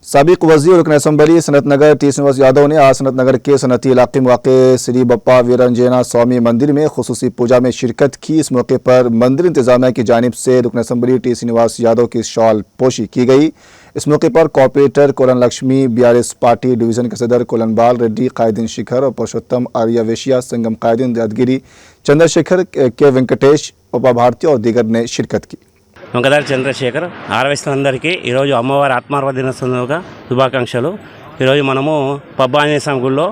साबिक वज़ीर रुकन असम्बली सनत नगर टी श्रीनिवास यादव ने आज सनत नगर के सनती इलाके में वाक़ श्री बप्पा वीरंजना स्वामी मंदिर में खुसूसी पूजा में शिरकत की। इस मौके पर मंदिर इंतजामिया की जानिब से रुकन असम्बली टी श्रीनिवास यादव की शॉल पोशी की गई। इस मौके पर corporator colon Lakshmi, BRS party division के सदर कोलन बाल रेड्डी, कायदीन शिखर और पुरुषोत्तम आर्या वेशिया, संगम कायदीन यादगिरी, चंद्रशेखर के वेंकटेश, पपा भारती और दीगर ने शिरकत की। వంకదారి చంద్రశేఖర్ ఆరవేస్తులందరికీ ఈరోజు అమ్మవారి ఆత్మార్పణ దినోత్సవం శుభాకాంక్షలు। ఈరోజు మనము పబ్బా ఆంజనేయ స్వామి గుడిలో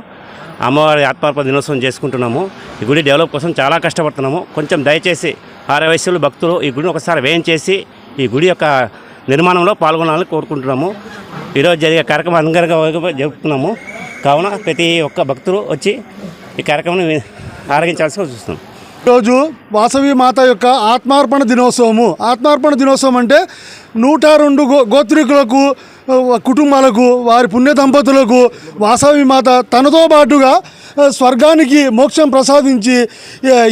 అమ్మవారి ఆత్మార్పణ దినోత్సవం చేసుకుంటున్నాము। ఈ గుడి డెవలప్ కోసం చాలా కష్టపడుతున్నాము। కొంచెం దయచేసి ఆరవేస్తులు భక్తులు ఈ గుడిని ఒకసారి వేయించేసి ఈ గుడి యొక్క నిర్మాణంలో పాల్గొనాలని కోరుకుంటున్నాము। ఈరోజు జరిగే కార్యక్రమం అంగరంగ జరుపుతున్నాము కావున ప్రతి ఒక్క భక్తులు వచ్చి ఈ కార్యక్రమాన్ని ఆరగించాల్సి చూస్తున్నాం। ఈరోజు వాసవి మాత యొక్క ఆత్మార్పణ దినోత్సవము। ఆత్మార్పణ దినోత్సవం అంటే 102 గోత్రికులకు కుటుంబాలకు వారి పుణ్య దంపతులకు వాసవి మాత తనతో పాటుగా స్వర్గానికి మోక్షం ప్రసాదించి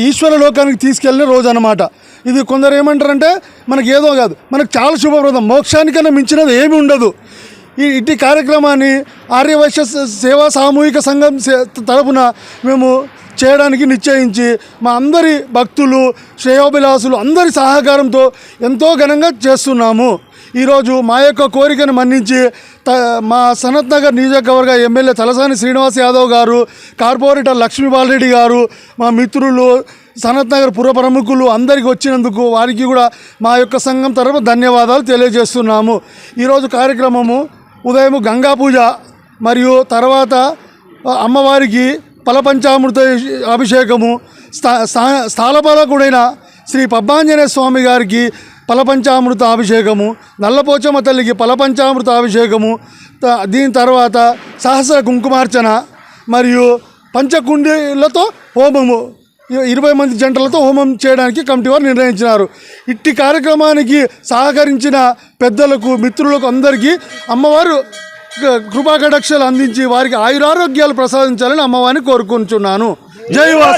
ఈశ్వర లోకానికి తీసుకెళ్ళిన రోజు అన్నమాట। ఇది కొందరు ఏమంటారంటే మనకి ఏదో కాదు, మనకు చాలా శుభప్రదం, మోక్షానికన్నా మించినది ఏమి ఉండదు। ఇట్టి కార్యక్రమాన్ని ఆర్యవైశ్య సేవా సామూహిక సంఘం తరపున మేము చేయడానికి నిశ్చయించి మా అందరి భక్తులు శ్రేయోభిలాసులు అందరి సహకారంతో ఎంతో ఘనంగా చేస్తున్నాము। ఈరోజు మా యొక్క కోరికను మన్నించి మా సనత్ నగర్ నియోజకవర్గ ఎమ్మెల్యే తలసాని శ్రీనివాస్ యాదవ్ గారు, కార్పొరేటర్ లక్ష్మీపాల్ రెడ్డి గారు, మా మిత్రులు సనత్ నగర్ పుర ప్రముఖులు అందరికి వచ్చినందుకు వారికి కూడా మా యొక్క సంఘం తరఫున ధన్యవాదాలు తెలియజేస్తున్నాము। ఈరోజు కార్యక్రమము ఉదయం గంగా పూజ మరియు తర్వాత అమ్మవారికి ఫలపంచామృత అభిషేకము, స్థాలపాలకుడైన శ్రీ పబ్బాంజనేయ స్వామి గారికి ఫలపంచామృత అభిషేకము, నల్లపోచమ్మ తల్లికి ఫలపంచామృత అభిషేకము, దీని తర్వాత సహస్ర కుంకుమార్చన మరియు పంచకుండీలతో హోమము 20 మంది జంటలతో హోమం చేయడానికి కమిటీ వారు నిర్ణయించినారు। ఇట్టి కార్యక్రమానికి సహకరించిన పెద్దలకు, మిత్రులకు అందరికీ అమ్మవారు కృపాకటాక్షాలు అందించి వారికి ఆయురారోగ్యాలు ప్రసాదించాలని అమ్మవారిని కోరుకుంటున్నాను। జై వాసవి।